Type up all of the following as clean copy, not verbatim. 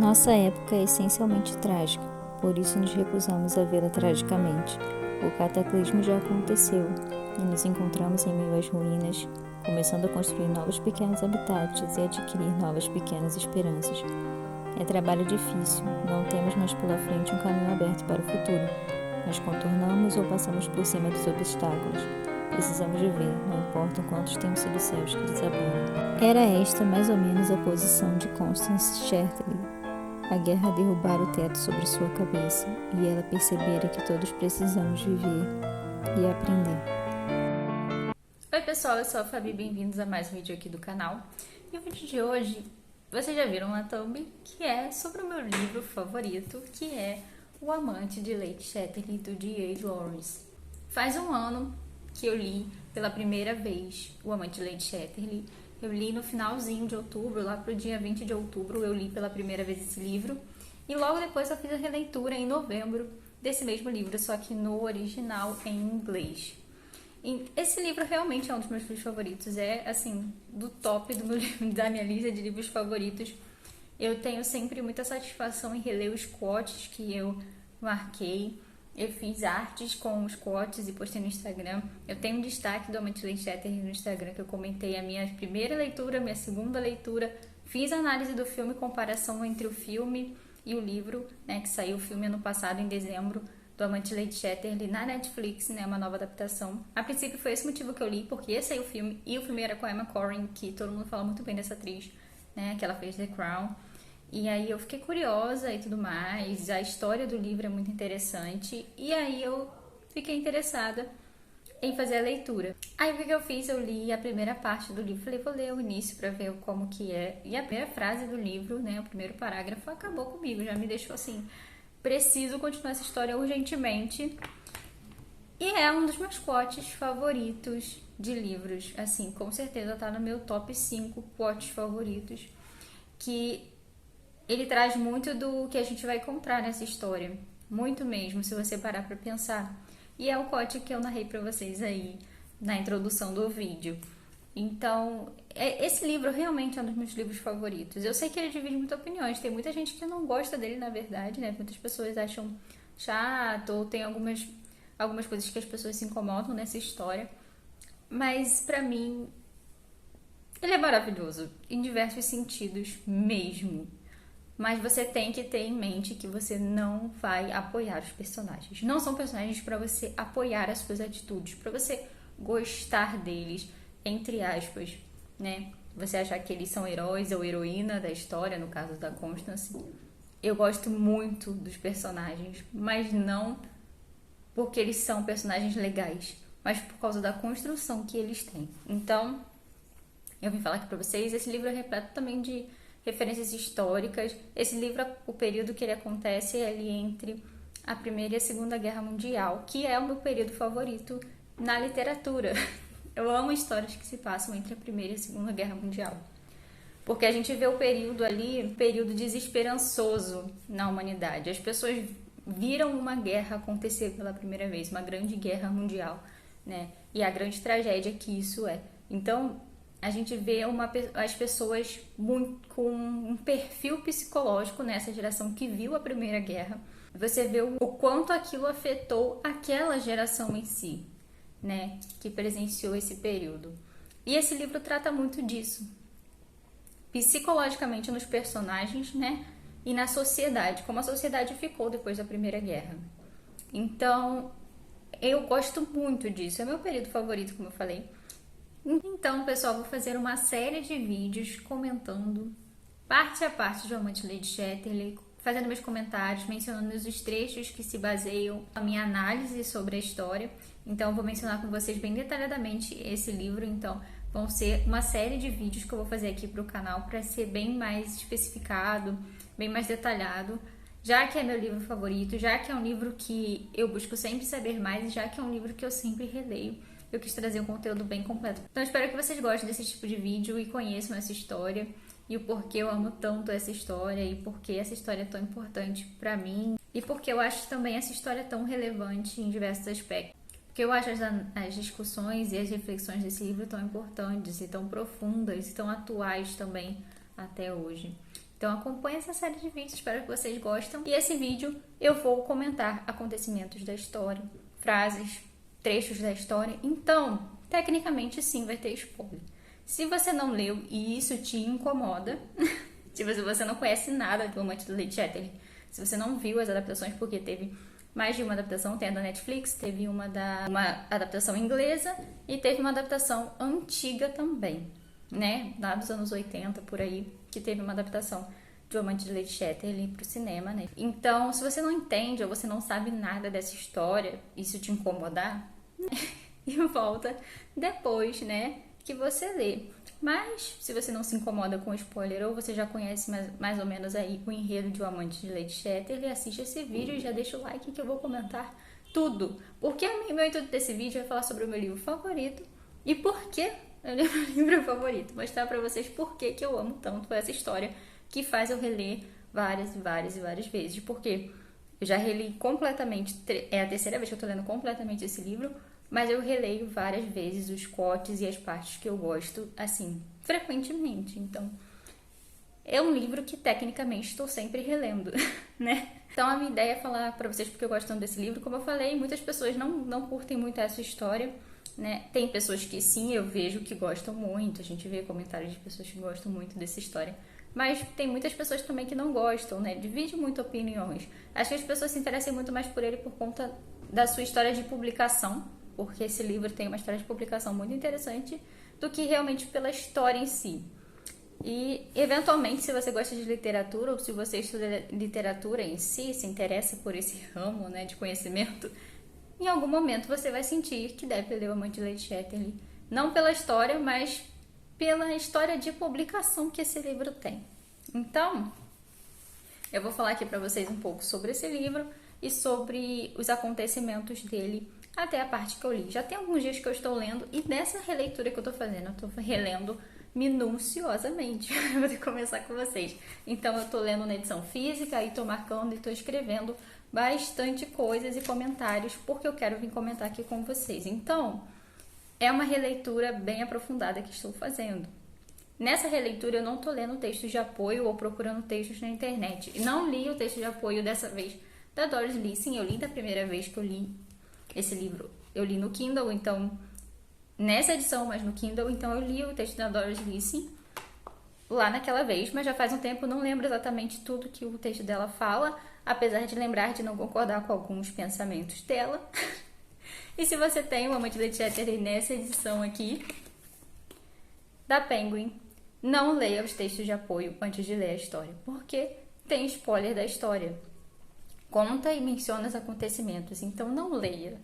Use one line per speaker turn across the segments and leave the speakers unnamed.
Nossa época é essencialmente trágica, por isso nos recusamos a vê-la tragicamente. O cataclismo já aconteceu e nos encontramos em meio às ruínas, começando a construir novos pequenos habitats e adquirir novas pequenas esperanças. É trabalho difícil, não temos mais pela frente um caminho aberto para o futuro, mas contornamos ou passamos por cima dos obstáculos. Precisamos viver, não importam quantos tenham sido céus que desabaram. Era esta mais ou menos a posição de Constance Shetterly. A guerra derrubara o teto sobre sua cabeça e ela percebera que todos precisamos viver e aprender.
Oi pessoal, eu sou a Fabi, bem-vindos a mais um vídeo aqui do canal. E o vídeo de hoje, vocês já viram na thumb, que é sobre o meu livro favorito, que é O Amante de Lady Chatterley, do D.H. Lawrence. Faz um ano que eu li pela primeira vez O Amante de Lady Chatterley. Eu li no finalzinho de outubro, lá pro dia 20 de outubro, eu li pela primeira vez esse livro. E logo depois eu fiz a releitura em novembro desse mesmo livro, só que no original em inglês. Esse livro realmente é um dos meus livros favoritos, é assim, do top da minha lista de livros favoritos. Eu tenho sempre muita satisfação em reler os quotes que eu marquei. Eu fiz artes com os quotes e postei no Instagram. Eu tenho um destaque do Amante de Lady Chatterley no Instagram, que eu comentei a minha primeira leitura, minha segunda leitura. Fiz análise do filme, comparação entre o filme e o livro, né, que saiu o filme ano passado, em dezembro, do Amante de Lady Chatterley na Netflix, né, uma nova adaptação. A princípio foi esse motivo que eu li, porque esse aí o filme, e o filme era com a Emma Corrin, que todo mundo fala muito bem dessa atriz, né, que ela fez The Crown. E aí eu fiquei curiosa e tudo mais, a história do livro é muito interessante, e aí eu fiquei interessada em fazer a leitura. Aí o que eu fiz? Eu li a primeira parte do livro, falei, vou ler o início pra ver como que é, e a primeira frase do livro, né, o primeiro parágrafo, acabou comigo, já me deixou assim, preciso continuar essa história urgentemente, e é um dos meus quotes favoritos de livros, assim, com certeza tá no meu top 5 quotes favoritos, que ele traz muito do que a gente vai encontrar nessa história. Muito mesmo, se você parar pra pensar. E é o quote que eu narrei pra vocês aí na introdução do vídeo. Então, esse livro realmente é um dos meus livros favoritos. Eu sei que ele divide muitas opiniões. Tem muita gente que não gosta dele, na verdade, né? Muitas pessoas acham chato, ou tem algumas coisas que as pessoas se incomodam nessa história. Mas, pra mim, ele é maravilhoso. Em diversos sentidos mesmo. Mas você tem que ter em mente que você não vai apoiar os personagens. Não são personagens para você apoiar as suas atitudes, para você gostar deles, entre aspas, né? Você achar que eles são heróis ou heroína da história, no caso da Constance. Eu gosto muito dos personagens, mas não porque eles são personagens legais, mas por causa da construção que eles têm. Então, eu vim falar aqui para vocês, esse livro é repleto também de referências históricas. Esse livro, o período que ele acontece é ali entre a Primeira e a Segunda Guerra Mundial, que é o meu período favorito na literatura. Eu amo histórias que se passam entre a Primeira e a Segunda Guerra Mundial. Porque a gente vê o período ali, um período desesperançoso na humanidade. As pessoas viram uma guerra acontecer pela primeira vez, uma grande guerra mundial, né? E a grande tragédia que isso é. Então, a gente vê as pessoas com um perfil psicológico nessa geração que viu a Primeira Guerra. Você vê o quanto aquilo afetou aquela geração em si, né, que presenciou esse período. E esse livro trata muito disso, psicologicamente nos personagens, né, e na sociedade, como a sociedade ficou depois da Primeira Guerra. Então, eu gosto muito disso, é meu período favorito, como eu falei. Então, pessoal, vou fazer uma série de vídeos comentando parte a parte de O Amante de Lady Chatterley, fazendo meus comentários, mencionando os trechos que se baseiam na minha análise sobre a história. Então, eu vou mencionar com vocês bem detalhadamente esse livro. Então, vão ser uma série de vídeos que eu vou fazer aqui para o canal para ser bem mais especificado, bem mais detalhado. Já que é meu livro favorito, já que é um livro que eu busco sempre saber mais e já que é um livro que eu sempre releio, eu quis trazer um conteúdo bem completo. Então, espero que vocês gostem desse tipo de vídeo e conheçam essa história e o porquê eu amo tanto essa história e porquê essa história é tão importante pra mim e porque eu acho também essa história tão relevante em diversos aspectos. Porque eu acho as discussões e as reflexões desse livro tão importantes e tão profundas e tão atuais também até hoje. Então acompanhe essa série de vídeos, espero que vocês gostem. E esse vídeo eu vou comentar acontecimentos da história, frases, trechos da história. Então, tecnicamente sim, vai ter spoiler. Se você não leu e isso te incomoda, se você não conhece nada do Amante de Lady Chatterley, se você não viu as adaptações, porque teve mais de uma adaptação, tem a da Netflix, teve uma adaptação inglesa e teve uma adaptação antiga também, né? Lá dos anos 80, por aí, que teve uma adaptação de O Amante de Lady Chatterley pro cinema, né? Então, se você não entende ou você não sabe nada dessa história, isso te incomodar, e volta depois, né, que você lê. Mas, se você não se incomoda com spoiler ou você já conhece mais ou menos aí o enredo de O Amante de Lady Chatterley, assiste esse vídeo e já deixa o like que eu vou comentar tudo. Porque o meu intuito desse vídeo é falar sobre o meu livro favorito e por que eu li meu livro favorito. Mostrar pra vocês por que eu amo tanto essa história que faz eu reler várias e várias e várias vezes. Porque eu já reli completamente, é a terceira vez que eu tô lendo completamente esse livro, mas eu releio várias vezes os cortes e as partes que eu gosto, assim, frequentemente. Então, é um livro que tecnicamente estou sempre relendo, né? Então, a minha ideia é falar pra vocês porque eu gosto tanto desse livro. Como eu falei, muitas pessoas não curtem muito essa história, né? Tem pessoas que sim, eu vejo que gostam muito. A gente vê comentários de pessoas que gostam muito dessa história. Mas tem muitas pessoas também que não gostam, né? Divide muito opiniões. Acho que as pessoas se interessam muito mais por ele por conta da sua história de publicação, porque esse livro tem uma história de publicação muito interessante, do que realmente pela história em si. E, eventualmente, se você gosta de literatura, ou se você estuda literatura em si, se interessa por esse ramo, né, de conhecimento, em algum momento você vai sentir que deve ler O Amante de Lady Chatterley. Não pela história, mas pela história de publicação que esse livro tem. Então, eu vou falar aqui para vocês um pouco sobre esse livro e sobre os acontecimentos dele até a parte que eu li. Já tem alguns dias que eu estou lendo e nessa releitura que eu estou fazendo, eu estou relendo minuciosamente. Vou começar com vocês. Então, eu estou lendo na edição física e estou marcando e estou escrevendo bastante coisas e comentários porque eu quero vir comentar aqui com vocês. Então, é uma releitura bem aprofundada que estou fazendo. Nessa releitura, eu não estou lendo textos de apoio ou procurando textos na internet. E não li o texto de apoio dessa vez da Doris Lessing. Eu li da primeira vez que eu li esse livro. Eu li no Kindle, então, nessa edição, mas no Kindle, então eu li o texto da Doris Lessing lá naquela vez, mas já faz um tempo, não lembro exatamente tudo que o texto dela fala, apesar de lembrar de não concordar com alguns pensamentos dela. E se você tem o Amante de Lady Chatterley nessa edição aqui da Penguin, não leia os textos de apoio antes de ler a história, porque tem spoiler da história. Conta e menciona os acontecimentos, então não leia.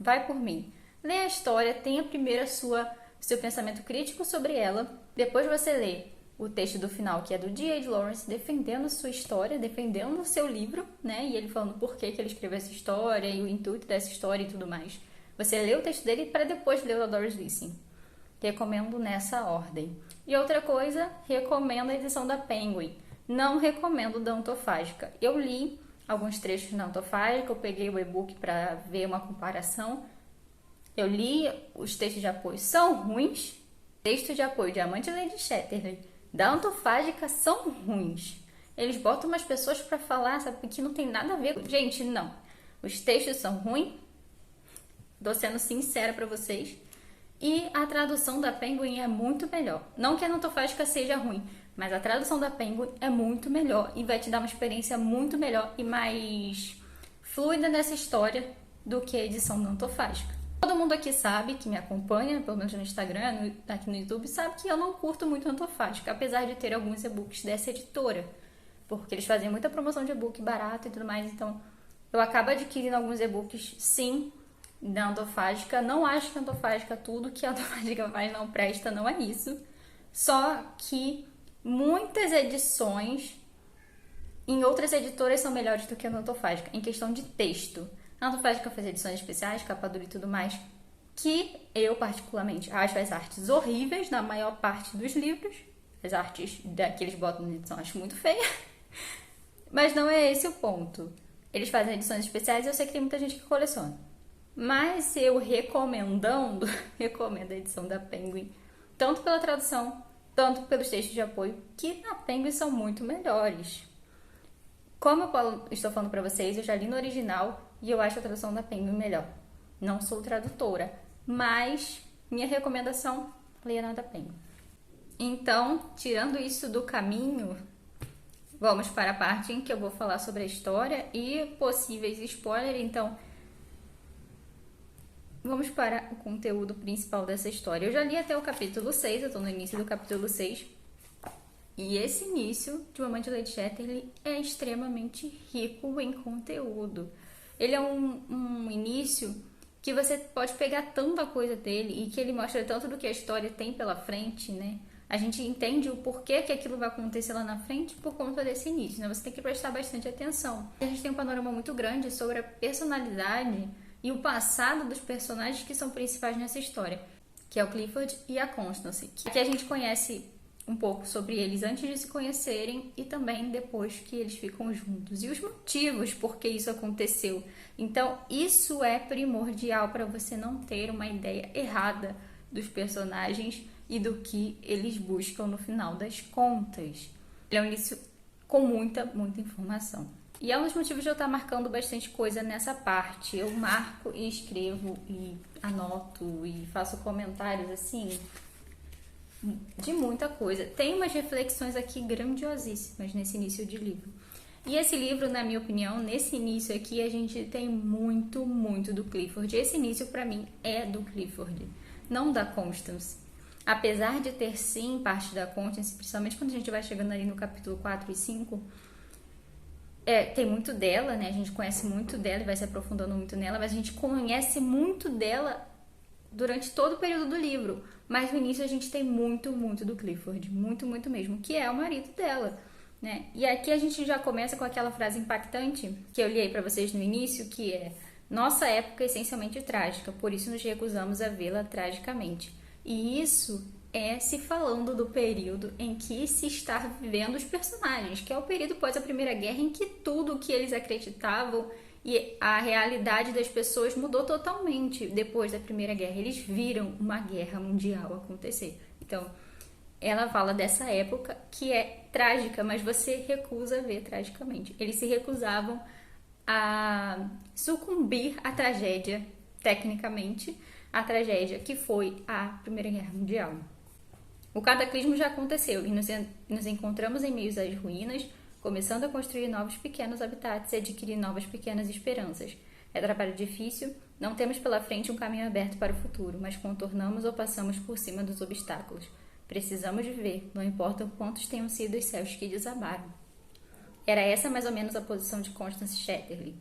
Vai por mim. Leia a história, tenha primeiro seu pensamento crítico sobre ela, depois você lê o texto do final, que é do D.H. Lawrence, defendendo sua história, defendendo o seu livro, né? E ele falando por que ele escreveu essa história e o intuito dessa história e tudo mais. Você lê o texto dele para depois ler o da Doris Lessing. Recomendo nessa ordem. E outra coisa, recomendo a edição da Penguin. Não recomendo da Antofágica. Eu li alguns trechos na Antofágica, eu peguei o e-book para ver uma comparação. Eu li, os textos de apoio são ruins. Textos de apoio de Amante de Lady Chatterley da Antofágica são ruins. Eles botam umas pessoas para falar, sabe, que não tem nada a ver. Gente, não. Os textos são ruins. Tô sendo sincera para vocês. E a tradução da Penguin é muito melhor. Não que a Antofágica seja ruim, mas a tradução da Penguin é muito melhor e vai te dar uma experiência muito melhor e mais fluida nessa história do que a edição da Antofágica. Todo mundo aqui sabe, que me acompanha, pelo menos no Instagram, aqui no YouTube, sabe que eu não curto muito Antofágica, apesar de ter alguns e-books dessa editora, porque eles fazem muita promoção de e-book barato e tudo mais, então eu acabo adquirindo alguns e-books, sim, da Antofágica. Não acho que a Antofágica, tudo que a Antofágica faz não presta, não é isso. Só que muitas edições em outras editoras são melhores do que a Antofágica, em questão de texto. A Antofágica faz edições especiais, capa dura e tudo mais, que eu particularmente acho as artes horríveis na maior parte dos livros. As artes que eles botam na edição acho muito feia. Mas não é esse o ponto. Eles fazem edições especiais e eu sei que tem muita gente que coleciona. Mas eu recomendo a edição da Penguin, tanto pela tradução tanto pelos textos de apoio, que na Penguin são muito melhores. Como eu estou falando para vocês, eu já li no original e eu acho a tradução da Penguin melhor. Não sou tradutora, mas minha recomendação, leia na da Penguin. Então, tirando isso do caminho, vamos para a parte em que eu vou falar sobre a história e possíveis spoilers. Então, vamos para o conteúdo principal dessa história. Eu já li até o capítulo 6, eu estou no início do capítulo 6. E esse início de O Amante de Lady Chatterley é extremamente rico em conteúdo. Ele é um início que você pode pegar tanta coisa dele e que ele mostra tanto do que a história tem pela frente, né? A gente entende o porquê que aquilo vai acontecer lá na frente por conta desse início, né? Você tem que prestar bastante atenção. A gente tem um panorama muito grande sobre a personalidade e o passado dos personagens que são principais nessa história, que é o Clifford e a Constance. Aqui a gente conhece um pouco sobre eles antes de se conhecerem e também depois que eles ficam juntos. E os motivos por que isso aconteceu. Então, isso é primordial para você não ter uma ideia errada dos personagens e do que eles buscam no final das contas. Ele é um início com muita informação. E é um dos motivos de eu estar marcando bastante coisa nessa parte. Eu marco e escrevo e anoto e faço comentários assim de muita coisa. Tem umas reflexões aqui grandiosíssimas nesse início de livro. E esse livro, na minha opinião, nesse início aqui, a gente tem muito do Clifford. Esse início, pra mim, é do Clifford, não da Constance. Apesar de ter, sim, parte da Constance, principalmente quando a gente vai chegando ali no capítulo 4 e 5, tem muito dela, né? A gente conhece muito dela e vai se aprofundando muito nela, mas a gente conhece muito dela durante todo o período do livro. Mas no início a gente tem muito do Clifford, muito mesmo, que é o marido dela, né? E aqui a gente já começa com aquela frase impactante que eu li aí pra vocês no início, que é: nossa época é essencialmente trágica, por isso nos recusamos a vê-la tragicamente. E isso é se falando do período em que se está vivendo os personagens, que é o período pós a Primeira Guerra, em que tudo o que eles acreditavam e a realidade das pessoas mudou totalmente depois da Primeira Guerra. Eles viram uma guerra mundial acontecer. Então, ela fala dessa época que é trágica, mas você recusa ver tragicamente. Eles se recusavam a sucumbir à tragédia, tecnicamente, a tragédia que foi a Primeira Guerra Mundial. O cataclismo já aconteceu e nos encontramos em meio às ruínas, começando a construir novos pequenos habitats e adquirir novas pequenas esperanças. É trabalho difícil, não temos pela frente um caminho aberto para o futuro, mas contornamos ou passamos por cima dos obstáculos. Precisamos viver, não importa quantos tenham sido os céus que desabaram. Era essa mais ou menos a posição de Constance Chatterley.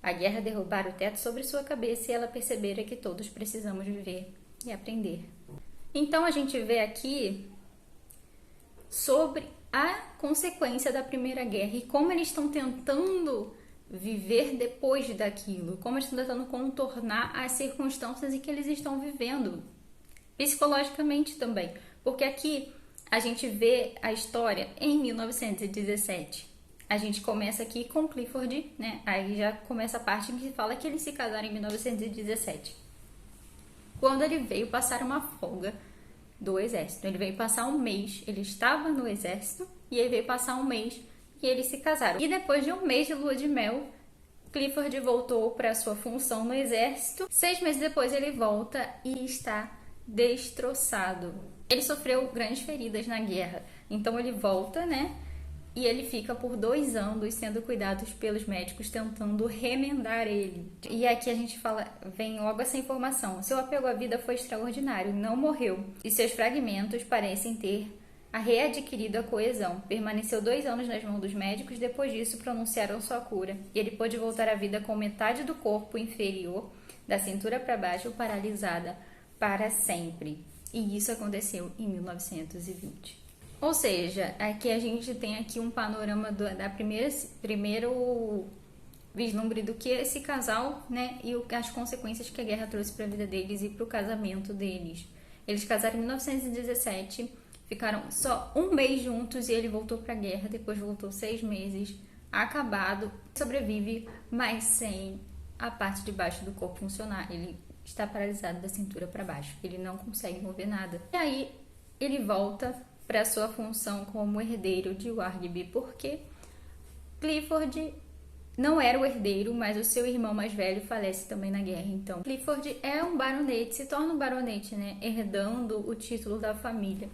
A guerra derrubara o teto sobre sua cabeça e ela percebera que todos precisamos viver e aprender. Então a gente vê aqui sobre a consequência da Primeira Guerra e como eles estão tentando viver depois daquilo, como eles estão tentando contornar as circunstâncias em que eles estão vivendo, psicologicamente também, porque aqui a gente vê a história em 1917. A gente começa aqui com Clifford, né? Aí já começa a parte em que fala que eles se casaram em 1917. Quando ele veio passar uma folga do exército. Ele veio passar um mês, ele estava no exército e ele veio passar um mês e eles se casaram. E depois de um mês de lua de mel, Clifford voltou para sua função no exército. 6 meses depois ele volta e está destroçado. Ele sofreu grandes feridas na guerra, então ele volta, né? E ele fica por 2 anos sendo cuidado pelos médicos, tentando remendar ele. E aqui a gente fala, vem logo essa informação. Seu apego à vida foi extraordinário, não morreu. E seus fragmentos parecem ter readquirido a coesão. Permaneceu 2 anos nas mãos dos médicos, depois disso pronunciaram sua cura. E ele pôde voltar à vida com metade do corpo inferior, da cintura para baixo, paralisada para sempre. E isso aconteceu em 1920. Ou seja, aqui a gente tem aqui um panorama da primeiro vislumbre do que esse casal, né, e as consequências que a guerra trouxe para a vida deles e para o casamento deles. Eles casaram em 1917, ficaram só 1 mês juntos e ele voltou para a guerra, depois voltou 6 meses, acabado, sobrevive, mas sem a parte de baixo do corpo funcionar. Ele está paralisado da cintura para baixo, ele não consegue mover nada. E aí ele volta para sua função como herdeiro de Wargby, porque Clifford não era o herdeiro, mas o seu irmão mais velho falece também na guerra. Então, Clifford é um baronete, se torna um baronete, né, herdando o título da família,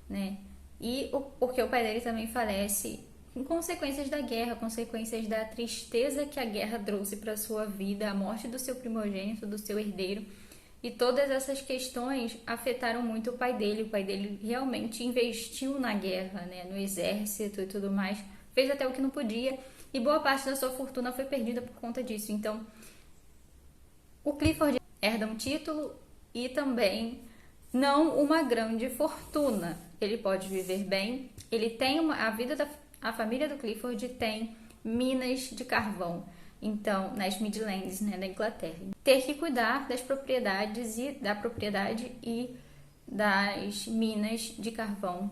né? E porque o pai dele também falece com consequências da guerra, consequências da tristeza que a guerra trouxe para sua vida, a morte do seu primogênito, do seu herdeiro. E todas essas questões afetaram muito o pai dele. O pai dele realmente investiu na guerra, né, no exército e tudo mais. Fez até o que não podia. E boa parte da sua fortuna foi perdida por conta disso. Então, o Clifford herda um título e também não uma grande fortuna. Ele pode viver bem. Ele tem a família do Clifford tem minas de carvão. Então, nas Midlands, né, da Inglaterra. Ter que cuidar das propriedades da propriedade e das minas de carvão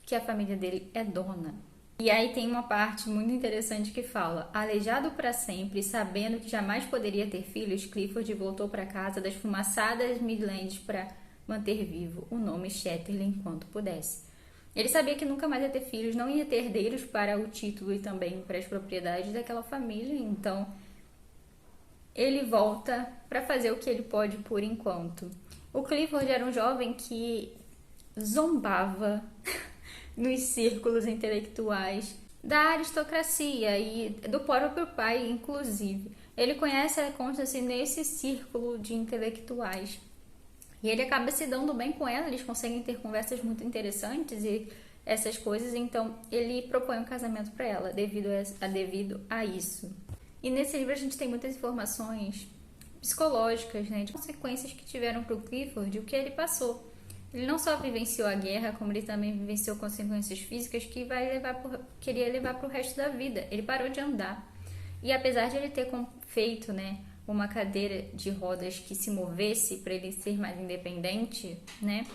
que a família dele é dona. E aí tem uma parte muito interessante que fala: aleijado para sempre, sabendo que jamais poderia ter filhos, Clifford voltou para casa das fumaçadas Midlands para manter vivo o nome Chatterley enquanto pudesse. Ele sabia que nunca mais ia ter filhos, não ia ter herdeiros para o título e também para as propriedades daquela família, então ele volta para fazer o que ele pode por enquanto. O Clifford era um jovem que zombava nos círculos intelectuais da aristocracia e do próprio pai, inclusive. Ele conhece a Constance nesse círculo de intelectuais. E ele acaba se dando bem com ela, eles conseguem ter conversas muito interessantes e essas coisas, então ele propõe um casamento para ela devido a isso. E nesse livro a gente tem muitas informações psicológicas, né, de consequências que tiveram para o Clifford, o que ele passou. Ele não só vivenciou a guerra, como ele também vivenciou consequências físicas que queria levar para o resto da vida. Ele parou de andar. E apesar de ele ter feito, né, uma cadeira de rodas que se movesse para ele ser mais independente, né?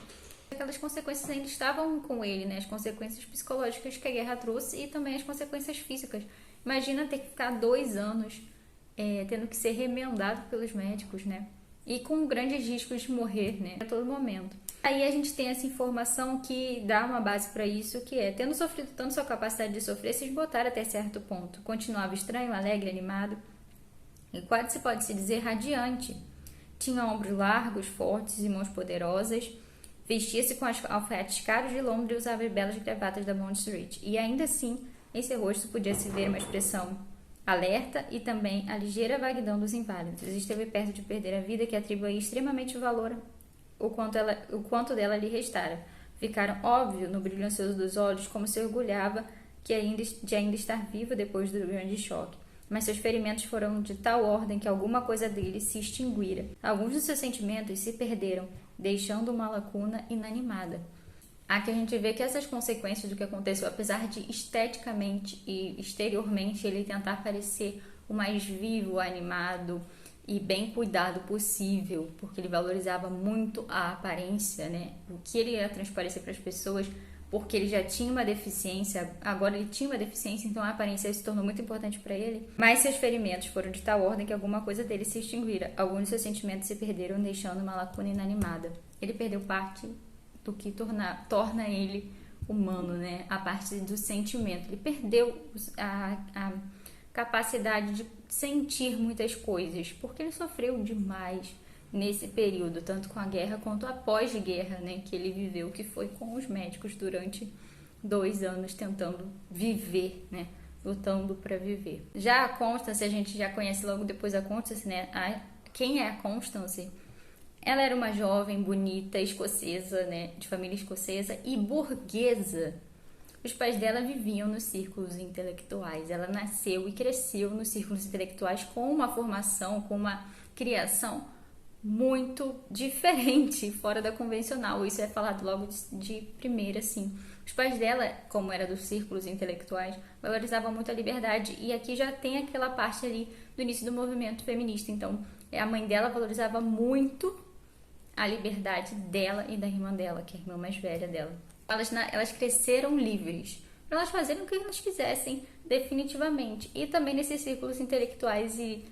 Aquelas consequências ainda estavam com ele, né? As consequências psicológicas que a guerra trouxe e também as consequências físicas. Imagina ter que ficar 2 anos tendo que ser remendado pelos médicos, né? E com grandes riscos de morrer, né? A todo momento. Aí a gente tem essa informação que dá uma base para isso, que é, tendo sofrido tanto sua capacidade de sofrer, se esgotar até certo ponto. Continuava estranho, alegre, animado, e quase se pode se dizer radiante. Tinha ombros largos, fortes e mãos poderosas. Vestia-se com alfaiates caros de Londres e usava belas gravatas da Bond Street. E ainda assim, em seu rosto podia-se ver uma expressão alerta e também a ligeira vaguidão dos inválidos. Esteve perto de perder a vida, que atribuía extremamente valor o quanto dela lhe restara. Ficaram óbvio no brilho ansioso dos olhos, como se orgulhava de ainda estar vivo depois do grande choque. Mas seus ferimentos foram de tal ordem que alguma coisa dele se extinguira. Alguns dos seus sentimentos se perderam, deixando uma lacuna inanimada. Aqui a gente vê que essas consequências do que aconteceu, apesar de esteticamente e exteriormente ele tentar parecer o mais vivo, animado e bem cuidado possível, porque ele valorizava muito a aparência, né? O que ele ia transparecer para as pessoas, porque ele já tinha uma deficiência, agora ele tinha uma deficiência, então a aparência se tornou muito importante para ele. Mas seus ferimentos foram de tal ordem que alguma coisa dele se extinguira. Alguns de seus sentimentos se perderam, deixando uma lacuna inanimada. Ele perdeu parte do que torna ele humano, né? A parte do sentimento. Ele perdeu a capacidade de sentir muitas coisas, porque ele sofreu demais nesse período, tanto com a guerra quanto a pós-guerra, né, que ele viveu, que foi com os médicos durante 2 anos tentando viver, né, lutando para viver. Já a Constance, a gente já conhece logo depois a Constance, né, quem é a Constance? Ela era uma jovem, bonita, escocesa, né, de família escocesa e burguesa. Os pais dela viviam nos círculos intelectuais. Ela nasceu e cresceu nos círculos intelectuais com uma formação, com uma criação muito diferente, fora da convencional. Isso é falado logo de primeira, assim. Os pais dela, como era dos círculos intelectuais, valorizavam muito a liberdade. E aqui já tem aquela parte ali do início do movimento feminista. Então, a mãe dela valorizava muito a liberdade dela e da irmã dela, que é a irmã mais velha dela. Elas cresceram livres, para elas fazerem o que elas quisessem, definitivamente. E também nesses círculos intelectuais e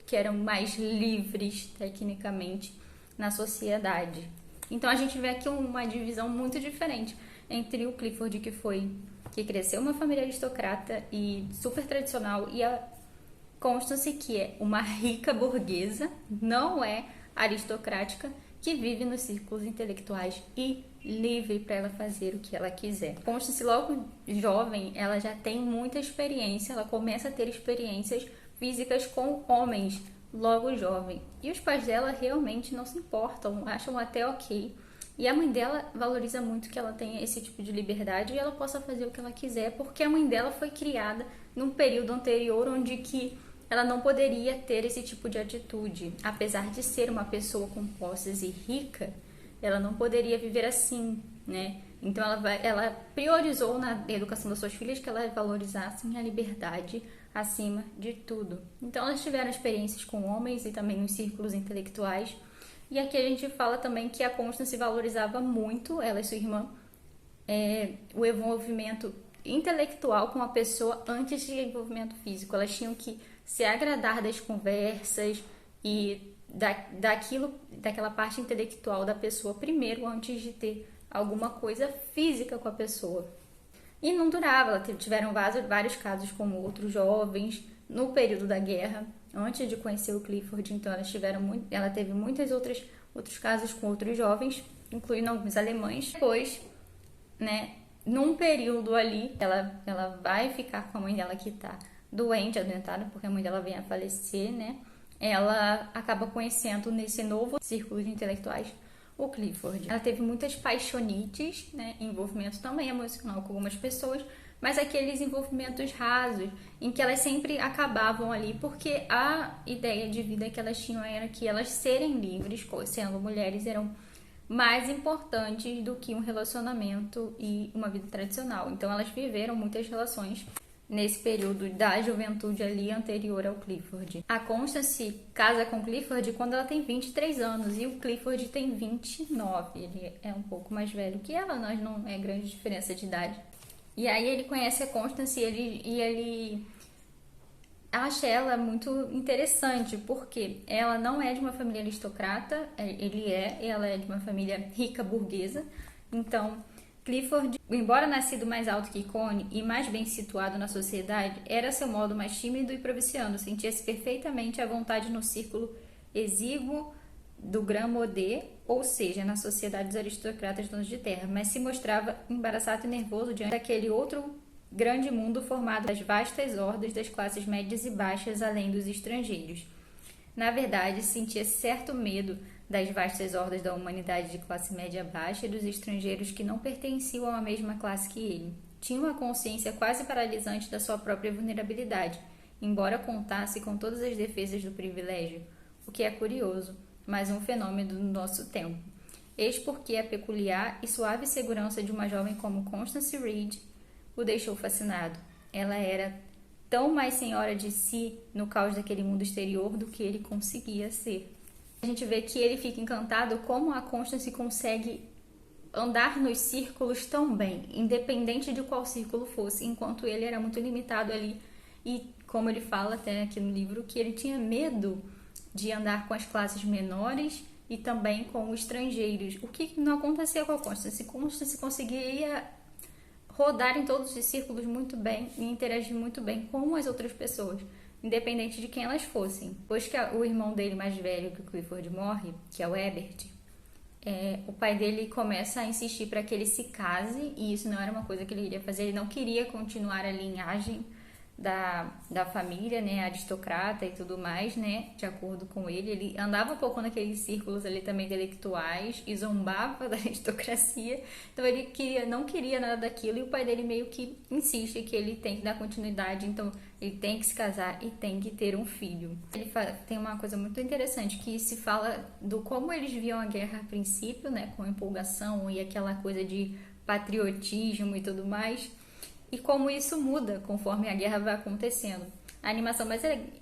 que eram mais livres, tecnicamente, na sociedade. Então, a gente vê aqui uma divisão muito diferente entre o Clifford, que cresceu uma família aristocrata e super tradicional, e a Constance, que é uma rica burguesa, não é aristocrática, que vive nos círculos intelectuais e livre para ela fazer o que ela quiser. Constance, logo jovem, ela já tem muita experiência, ela começa a ter experiências físicas com homens logo jovem. E os pais dela realmente não se importam, acham até ok. E a mãe dela valoriza muito que ela tenha esse tipo de liberdade e ela possa fazer o que ela quiser, porque a mãe dela foi criada num período anterior onde que ela não poderia ter esse tipo de atitude. Apesar de ser uma pessoa com posses e rica, ela não poderia viver assim, né? Então ela priorizou na educação das suas filhas que elas valorizassem a liberdade acima de tudo. Então elas tiveram experiências com homens e também nos círculos intelectuais. E aqui a gente fala também que a Constance valorizava muito, ela e sua irmã, o envolvimento intelectual com a pessoa antes de envolvimento físico. Elas tinham que se agradar das conversas e daquela parte intelectual da pessoa primeiro, antes de ter alguma coisa física com a pessoa. E não durava, tiveram vários casos com outros jovens no período da guerra, antes de conhecer o Clifford. Então ela teve outros casos com outros jovens, incluindo alguns alemães. Depois, né, num período ali, ela vai ficar com a mãe dela que tá doente, adoentada, porque a mãe dela vem a falecer, né? Ela acaba conhecendo nesse novo círculo de intelectuais o Clifford. Ela teve muitas paixonites, né? Envolvimento também emocional com algumas pessoas, mas aqueles envolvimentos rasos, em que elas sempre acabavam ali, porque a ideia de vida que elas tinham era que elas serem livres, sendo mulheres, eram mais importantes do que um relacionamento e uma vida tradicional. Então elas viveram muitas relações nesse período da juventude ali anterior ao Clifford. A Constance casa com o Clifford quando ela tem 23 anos e o Clifford tem 29. Ele é um pouco mais velho que ela, nós não é grande diferença de idade. E aí ele conhece a Constance e ele acha ela muito interessante, porque ela não é de uma família aristocrata, ela é de uma família rica burguesa. Então Clifford, embora nascido mais alto que Connie e mais bem situado na sociedade, era seu modo mais tímido e provinciano, sentia-se perfeitamente à vontade no círculo exíguo do Grand Modé, ou seja, na sociedade dos aristocratas donos de terra, mas se mostrava embaraçado e nervoso diante daquele outro grande mundo formado das vastas hordas das classes médias e baixas, além dos estrangeiros. Na verdade, sentia certo medo das vastas hordas da humanidade de classe média baixa e dos estrangeiros que não pertenciam a uma mesma classe que ele. Tinha uma consciência quase paralisante da sua própria vulnerabilidade, embora contasse com todas as defesas do privilégio, o que é curioso, mas um fenômeno do nosso tempo. Eis porque a peculiar e suave segurança de uma jovem como Constance Reed o deixou fascinado. Ela era tão mais senhora de si no caos daquele mundo exterior do que ele conseguia ser. A gente vê que ele fica encantado como a Constance consegue andar nos círculos tão bem, independente de qual círculo fosse, enquanto ele era muito limitado ali. E como ele fala até aqui no livro, que ele tinha medo de andar com as classes menores e também com os estrangeiros, o que não acontecia com a Constance. Constance conseguia rodar em todos os círculos muito bem e interagir muito bem com as outras pessoas, independente de quem elas fossem. Depois que o irmão dele mais velho, que o Clifford, morre, que é o Ebert, o pai dele começa a insistir para que ele se case, e isso não era uma coisa que ele iria fazer. Ele não queria continuar a linhagem da família, né, aristocrata e tudo mais, né, de acordo com ele. Ele andava um pouco naqueles círculos ali também intelectuais e zombava da aristocracia, então ele não queria nada daquilo, e o pai dele meio que insiste que ele tem que dar continuidade, então ele tem que se casar e tem que ter um filho. Ele tem uma coisa muito interessante, que se fala do como eles viam a guerra a princípio, né, com empolgação e aquela coisa de patriotismo e tudo mais, e como isso muda conforme a guerra vai acontecendo. A animação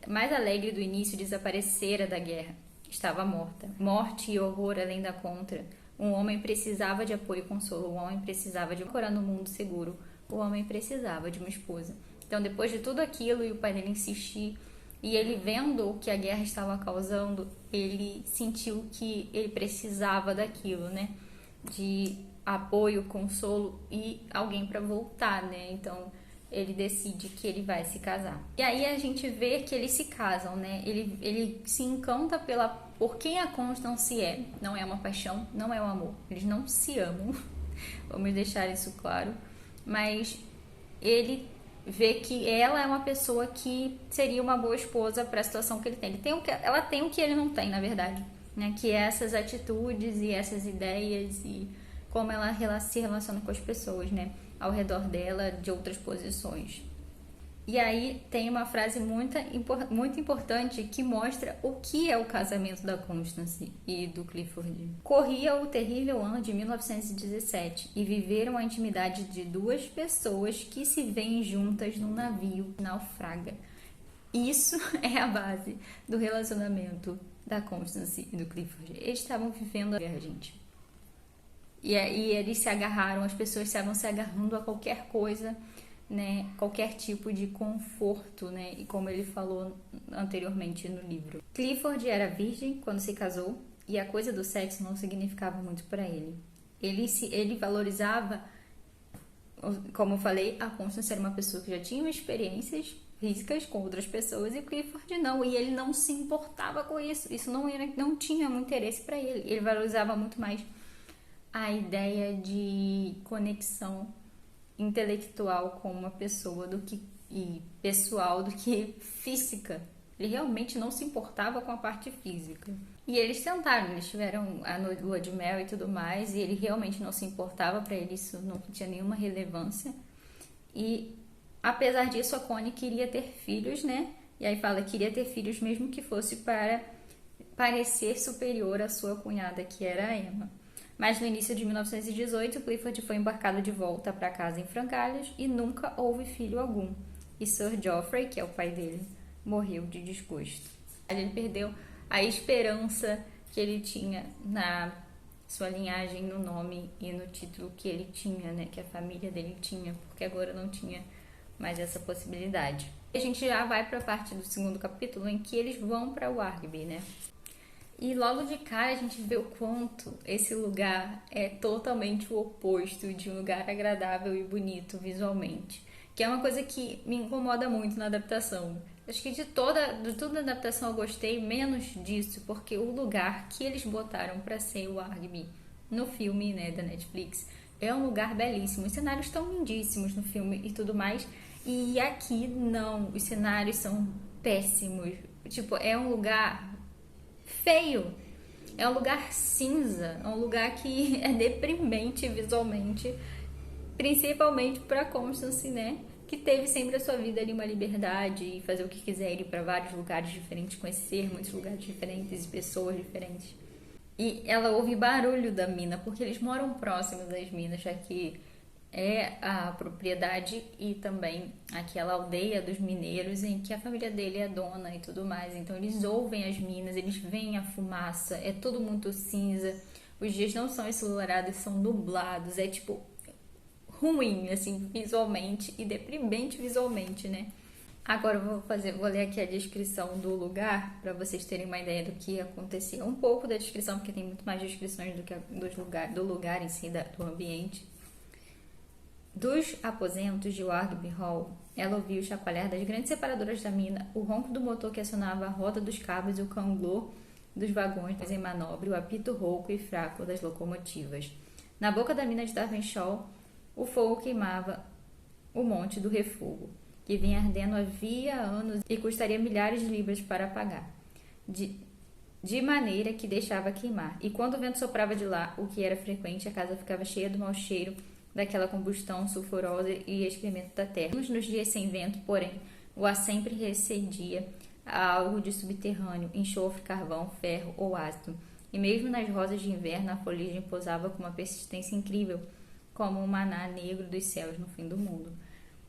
mais alegre do início desaparecera da guerra. Estava morta. Morte e horror além da contra. Um homem precisava de apoio e consolo. Um homem precisava de procurar no mundo seguro. O homem precisava de uma esposa. Então, depois de tudo aquilo e o pai dele insistir, e ele vendo o que a guerra estava causando, ele sentiu que ele precisava daquilo, né? De apoio, consolo e alguém para voltar, né? Então ele decide que ele vai se casar. E aí a gente vê que eles se casam, né? Ele se encanta por quem a Constance é. Não é uma paixão, não é um amor. Eles não se amam, vamos deixar isso claro. Mas ele vê que ela é uma pessoa que seria uma boa esposa para a situação que ele tem. Ela tem o que ele não tem, na verdade, né? Que é essas atitudes e essas ideias e como ela se relaciona com as pessoas, né? Ao redor dela, de outras posições. E aí tem uma frase muito importante que mostra o que é o casamento da Constance e do Clifford. Corria o terrível ano de 1917 e viveram a intimidade de duas pessoas que se veem juntas num navio naufraga. Isso é a base do relacionamento da Constance e do Clifford. Eles estavam vivendo a guerra, gente. E aí eles se agarraram, as pessoas estavam se agarrando a qualquer coisa, né? Qualquer tipo de conforto, né? E como ele falou anteriormente no livro. Clifford era virgem quando se casou e a coisa do sexo não significava muito para ele. Ele valorizava, como eu falei, a Constance era uma pessoa que já tinha experiências físicas com outras pessoas e o Clifford não, e ele não se importava com isso. Isso não tinha muito interesse para ele. Ele valorizava muito mais a ideia de conexão intelectual com uma pessoa e pessoal do que física. Ele realmente não se importava com a parte física. E eles tentaram, eles tiveram a lua de mel e tudo mais, e ele realmente não se importava, para ele isso não tinha nenhuma relevância. E apesar disso, a Connie queria ter filhos, né? E aí fala, queria ter filhos mesmo que fosse para parecer superior à sua cunhada, que era a Emma. Mas no início de 1918, Clifford foi embarcado de volta para casa em Frangalhos e nunca houve filho algum. E Sir Geoffrey, que é o pai dele, morreu de desgosto. Ele perdeu a esperança que ele tinha na sua linhagem, no nome e no título que ele tinha, né? Que a família dele tinha, porque agora não tinha mais essa possibilidade. A gente já vai para a parte do segundo capítulo em que eles vão para Wargby, né? E logo de cara a gente vê o quanto esse lugar é totalmente o oposto de um lugar agradável e bonito visualmente. Que é uma coisa que me incomoda muito na adaptação. Acho que de toda a adaptação eu gostei menos disso, porque o lugar que eles botaram para ser o Wargby no filme, né, da Netflix é um lugar belíssimo. Os cenários estão lindíssimos no filme e tudo mais. E aqui não, os cenários são péssimos. Tipo, é um lugar feio, é um lugar cinza, é um lugar que é deprimente visualmente, principalmente para Constance, né, que teve sempre a sua vida ali uma liberdade e fazer o que quiser, ir para vários lugares diferentes, conhecer muitos lugares diferentes e pessoas diferentes. E ela ouve barulho da mina, porque eles moram próximos das minas, já que é a propriedade e também aquela aldeia dos mineiros em que a família dele é dona e tudo mais. Então eles ouvem as minas, eles veem a fumaça, é tudo muito cinza. Os dias não são ensolarados, são nublados, é tipo ruim assim visualmente e deprimente visualmente, né? Agora eu vou ler aqui a descrição do lugar para vocês terem uma ideia do que acontecia. Um pouco da descrição, porque tem muito mais descrições do lugar em si, do ambiente. Dos aposentos de Wargby Hall, ela ouviu o chacoalhar das grandes separadoras da mina, o ronco do motor que acionava a roda dos cabos e o canglor dos vagões em manobra, o apito rouco e fraco das locomotivas. Na boca da mina de Darvenshaw, o fogo queimava o monte do refúgio, que vinha ardendo havia anos e custaria milhares de libras para apagar, de maneira que deixava queimar. E quando o vento soprava de lá, o que era frequente, a casa ficava cheia do mau cheiro daquela combustão sulfurosa e excremento da terra. Nos dias sem vento, porém, o ar sempre recedia a algo de subterrâneo, enxofre, carvão, ferro ou ácido. E mesmo nas rosas de inverno, a folhagem pousava com uma persistência incrível, como um maná negro dos céus no fim do mundo.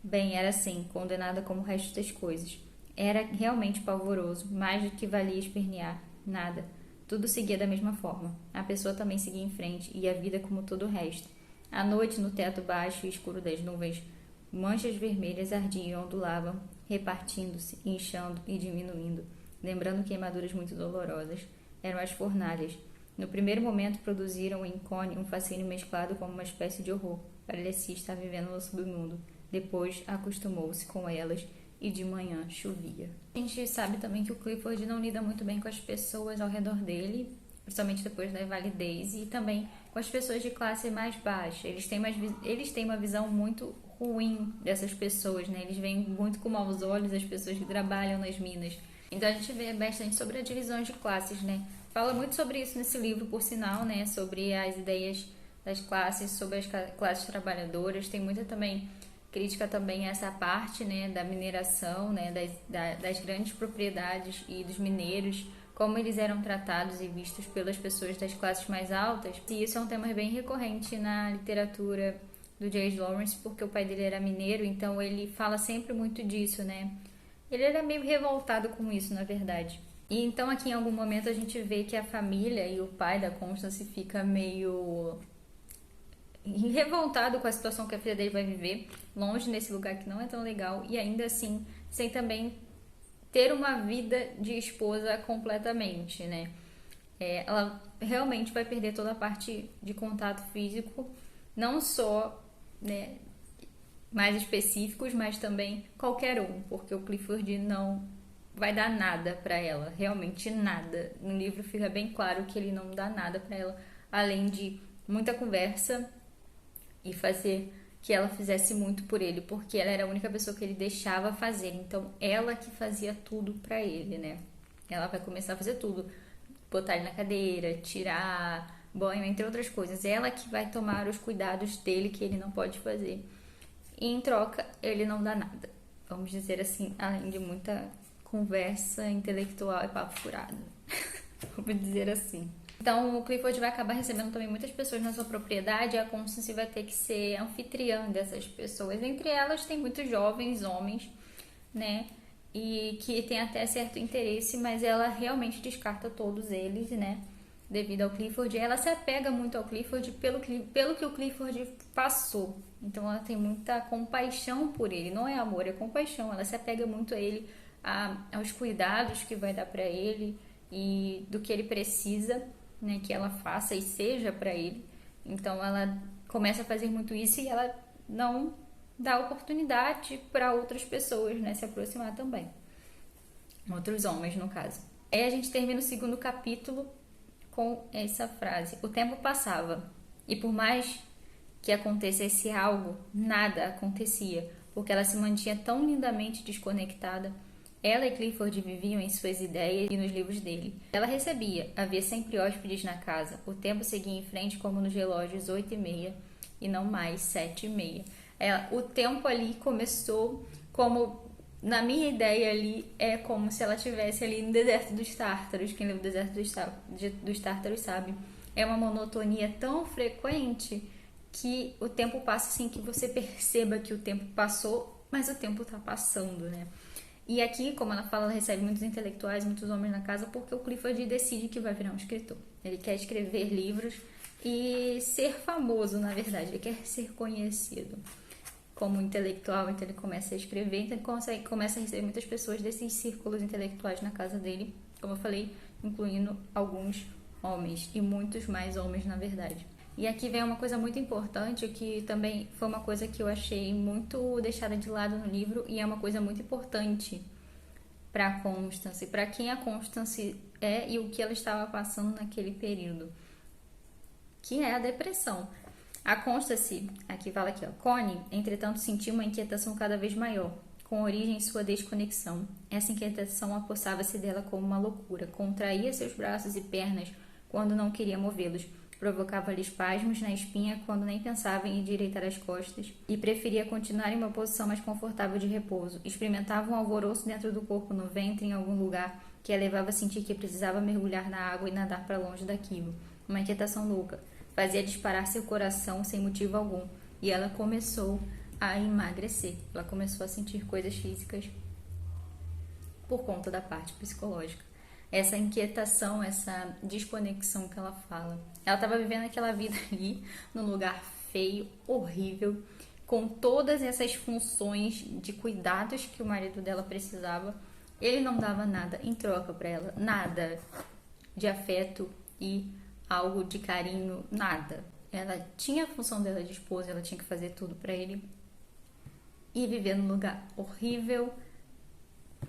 Bem, era assim, condenada como o resto das coisas. Era realmente pavoroso, mais do que valia espernear. Nada. Tudo seguia da mesma forma. A pessoa também seguia em frente, e a vida como todo o resto. À noite, no teto baixo e escuro das nuvens, manchas vermelhas ardiam e ondulavam, repartindo-se, inchando e diminuindo, lembrando queimaduras muito dolorosas. Eram as fornalhas. No primeiro momento, produziram em Connie um fascínio mesclado com uma espécie de horror. Parecia estar vivendo no submundo. Depois, acostumou-se com elas e de manhã chovia. A gente sabe também que o Clifford não lida muito bem com as pessoas ao redor dele, principalmente depois da invalidez, e também com as pessoas de classe mais baixa. Eles têm uma visão muito ruim dessas pessoas, né? Eles veem muito com maus olhos as pessoas que trabalham nas minas. Então a gente vê bastante sobre as divisões de classes, né? Fala muito sobre isso nesse livro, por sinal, né? Sobre as ideias das classes, sobre as classes trabalhadoras. Tem muita também crítica também a essa parte, né? Da mineração, né? Das grandes propriedades e dos mineiros, como eles eram tratados e vistos pelas pessoas das classes mais altas. E isso é um tema bem recorrente na literatura do J.H. Lawrence, porque o pai dele era mineiro, então ele fala sempre muito disso, né? Ele era meio revoltado com isso, na verdade. E então aqui em algum momento a gente vê que a família e o pai da Constance fica meio revoltado com a situação que a filha dele vai viver, longe nesse lugar que não é tão legal, e ainda assim, sem também ter uma vida de esposa completamente, né? Ela realmente vai perder toda a parte de contato físico, não só, né, mais específicos, mas também qualquer um, porque o Clifford não vai dar nada pra ela, realmente nada. No livro fica bem claro que ele não dá nada pra ela, além de muita conversa e fazer que ela fizesse muito por ele, porque ela era a única pessoa que ele deixava fazer. Então, ela que fazia tudo pra ele, né? Ela vai começar a fazer tudo. Botar ele na cadeira, tirar banho, entre outras coisas. Ela que vai tomar os cuidados dele que ele não pode fazer. E em troca, ele não dá nada. Vamos dizer assim, além de muita conversa intelectual e papo furado. Vamos dizer assim. Então, o Clifford vai acabar recebendo também muitas pessoas na sua propriedade, e a Constance vai ter que ser anfitriã dessas pessoas. Entre elas, tem muitos jovens homens, né? E que tem até certo interesse, mas ela realmente descarta todos eles, né? Devido ao Clifford. Ela se apega muito ao Clifford pelo que o Clifford passou. Então, ela tem muita compaixão por ele. Não é amor, é compaixão. Ela se apega muito a ele, aos cuidados que vai dar pra ele e do que ele precisa, né, que ela faça e seja para ele. Então ela começa a fazer muito isso e ela não dá oportunidade para outras pessoas, né, se aproximar também. Outros homens, no caso. Aí a gente termina o segundo capítulo com essa frase: o tempo passava e por mais que acontecesse algo, nada acontecia, porque ela se mantinha tão lindamente desconectada. Ela e Clifford viviam em suas ideias e nos livros dele. Ela recebia, havia sempre hóspedes na casa. O tempo seguia em frente como nos relógios 8h30 e não mais 7h30. O tempo ali começou como, na minha ideia ali, é como se ela estivesse ali no deserto dos Tártaros. Quem leu o deserto dos Tártaros sabe. É uma monotonia tão frequente que o tempo passa sem que você perceba que o tempo passou, mas o tempo tá passando, né? E aqui, como ela fala, ela recebe muitos intelectuais, muitos homens na casa, porque o Clifford decide que vai virar um escritor. Ele quer escrever livros e ser famoso, na verdade. Ele quer ser conhecido como intelectual, então ele começa a escrever, então ele começa a receber muitas pessoas desses círculos intelectuais na casa dele, como eu falei, incluindo alguns homens, e muitos mais homens, na verdade. E aqui vem uma coisa muito importante, que também foi uma coisa que eu achei muito deixada de lado no livro, e é uma coisa muito importante para a Constance, para quem a Constance é e o que ela estava passando naquele período, que é a depressão. A Constance, aqui fala aqui, ó, Connie, entretanto, sentiu uma inquietação cada vez maior, com origem em sua desconexão. Essa inquietação apossava-se dela como uma loucura, contraía seus braços e pernas quando não queria movê-los, provocava-lhe espasmos na espinha quando nem pensava em endireitar as costas e preferia continuar em uma posição mais confortável de repouso. Experimentava um alvoroço dentro do corpo, no ventre, em algum lugar, que a levava a sentir que precisava mergulhar na água e nadar para longe daquilo. Uma inquietação louca. Fazia disparar seu coração sem motivo algum. E ela começou a emagrecer. Ela começou a sentir coisas físicas por conta da parte psicológica. Essa inquietação, essa desconexão que ela fala. Ela estava vivendo aquela vida ali, num lugar feio, horrível, com todas essas funções de cuidados que o marido dela precisava. Ele não dava nada em troca para ela, nada de afeto e algo de carinho, nada. Ela tinha a função dela de esposa, ela tinha que fazer tudo pra ele e viver num lugar horrível,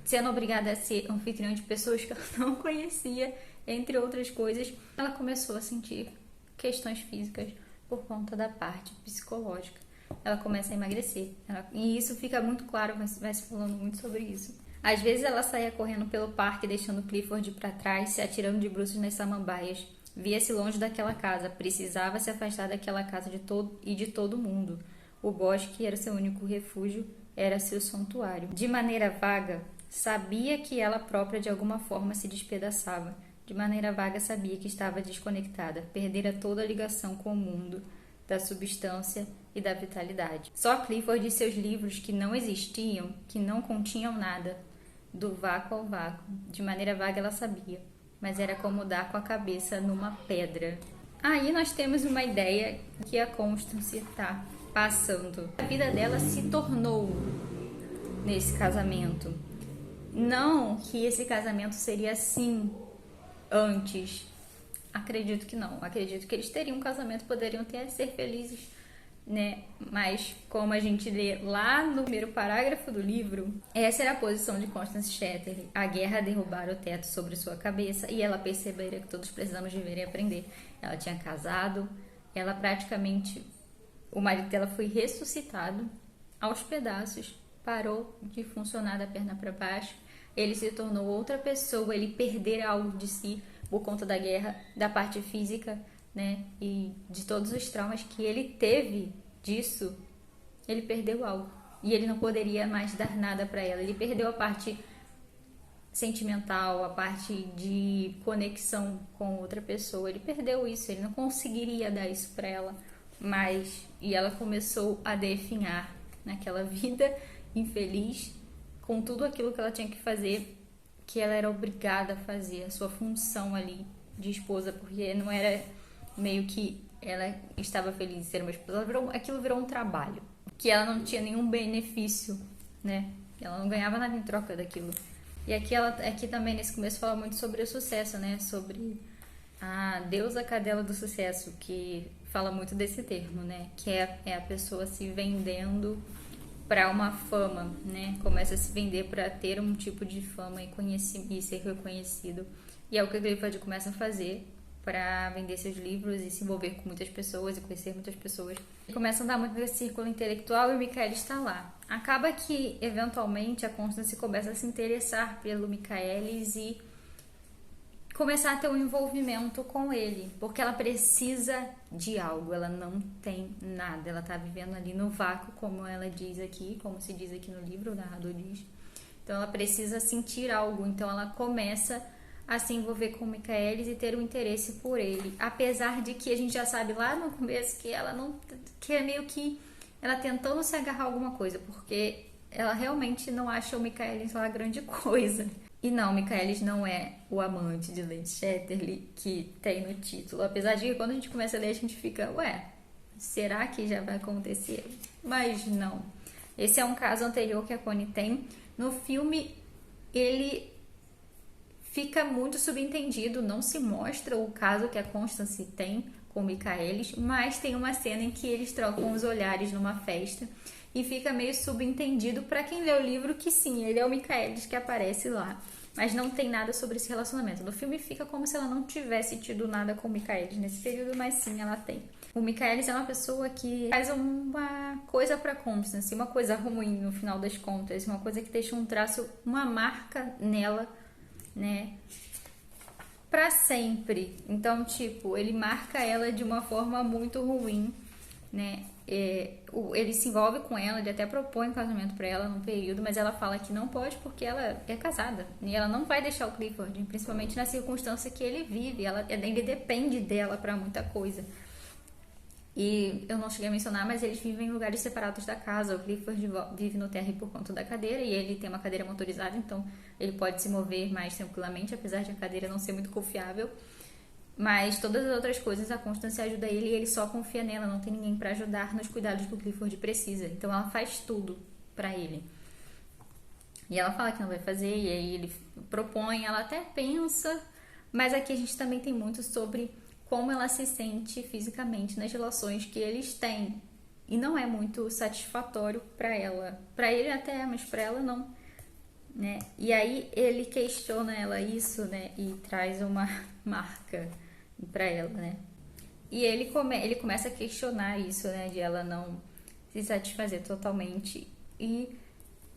sendo obrigada a ser anfitriã de pessoas que ela não conhecia, entre outras coisas. Ela começou a sentir questões físicas por conta da parte psicológica. Ela começa a emagrecer. E isso fica muito claro, vai se falando muito sobre isso. Às vezes ela saía correndo pelo parque, deixando Clifford para trás, se atirando de bruços nas samambaias. Via-se longe daquela casa, precisava se afastar daquela casa de todo mundo. O bosque era seu único refúgio, era seu santuário. De maneira vaga, sabia que ela própria de alguma forma se despedaçava. De maneira vaga, sabia que estava desconectada, perdera toda a ligação com o mundo, da substância e da vitalidade. Só Clifford e seus livros que não existiam, que não continham nada, do vácuo ao vácuo. De maneira vaga ela sabia, mas era como dar com a cabeça numa pedra. Aí nós temos uma ideia que a Constance está passando. A vida dela se tornou nesse casamento. Não que esse casamento seria assim antes. Acredito que não. Acredito que eles teriam um casamento, poderiam ser felizes, né? Mas como a gente lê lá no primeiro parágrafo do livro, essa era a posição de Constance Chatterley. A guerra derrubara o teto sobre sua cabeça e ela perceberia que todos precisamos viver e aprender. Ela tinha casado, ela praticamente... O marido dela foi ressuscitado aos pedaços, parou de funcionar da perna para baixo, ele se tornou outra pessoa, ele perdera algo de si por conta da guerra, da parte física, né? E de todos os traumas que ele teve disso, ele perdeu algo. E ele não poderia mais dar nada para ela. Ele perdeu a parte sentimental, a parte de conexão com outra pessoa. Ele perdeu isso, ele não conseguiria dar isso para ela. E ela começou a definhar naquela vida infeliz, com tudo aquilo que ela tinha que fazer, que ela era obrigada a fazer, a sua função ali de esposa, porque não era meio que ela estava feliz de ser uma esposa, aquilo virou um trabalho, que ela não tinha nenhum benefício, né? Ela não ganhava nada em troca daquilo. E aqui também nesse começo fala muito sobre o sucesso, né? Sobre a deusa cadela do sucesso, que fala muito desse termo, né? Que é a pessoa se vendendo para uma fama, né? Começa a se vender para ter um tipo de fama e ser reconhecido. E é o que a Clifford começa a fazer para vender seus livros e se envolver com muitas pessoas e conhecer muitas pessoas. E começa a andar muito nesse círculo intelectual e o Michaelis está lá. Acaba que, eventualmente, a Constance começa a se interessar pelo Michaelis e começar a ter um envolvimento com ele, porque ela precisa de algo, ela não tem nada, ela tá vivendo ali no vácuo, como ela diz aqui, como se diz aqui no livro, o narrador diz. Então ela precisa sentir algo, então ela começa a se envolver com o Michaelis e ter um interesse por ele, apesar de que a gente já sabe lá no começo que ela não, que é meio que ela tentando se agarrar a alguma coisa, porque ela realmente não acha o Michaelis lá grande coisa. E não, Michaelis não é o amante de Lady Chatterley que tem no título. Apesar de que quando a gente começa a ler, a gente fica, ué, será que já vai acontecer? Mas não. Esse é um caso anterior que a Connie tem. No filme, ele fica muito subentendido, não se mostra o caso que a Constance tem com o Michaelis, mas tem uma cena em que eles trocam os olhares numa festa e fica meio subentendido para quem lê o livro que sim, ele é o Michaelis que aparece lá, mas não tem nada sobre esse relacionamento. No filme fica como se ela não tivesse tido nada com o Michaelis nesse período, mas sim, ela tem. O Michaelis é uma pessoa que faz uma coisa para Constance, uma coisa ruim no final das contas, uma coisa que deixa um traço, uma marca nela, né, pra sempre. Então, tipo, ele marca ela de uma forma muito ruim, né? Ele se envolve com ela, ele até propõe um casamento pra ela num período, mas ela fala que não pode porque ela é casada e ela não vai deixar o Clifford, principalmente na circunstância que ele vive. Ele depende dela pra muita coisa. E eu não cheguei a mencionar, mas eles vivem em lugares separados da casa. O Clifford vive no térreo por conta da cadeira e ele tem uma cadeira motorizada, então ele pode se mover mais tranquilamente, apesar de a cadeira não ser muito confiável. Mas todas as outras coisas a Constance ajuda ele e ele só confia nela, não tem ninguém para ajudar nos cuidados que o Clifford precisa. Então ela faz tudo para ele. E ela fala que não vai fazer, e aí ele propõe, ela até pensa, mas aqui a gente também tem muito sobre como ela se sente fisicamente nas relações que eles têm. E não é muito satisfatório para ela. Para ele até é, mas para ela não, né? E aí ele questiona ela isso, né? E traz uma marca para ela, né? E ele começa a questionar isso, né? De ela não se satisfazer totalmente. E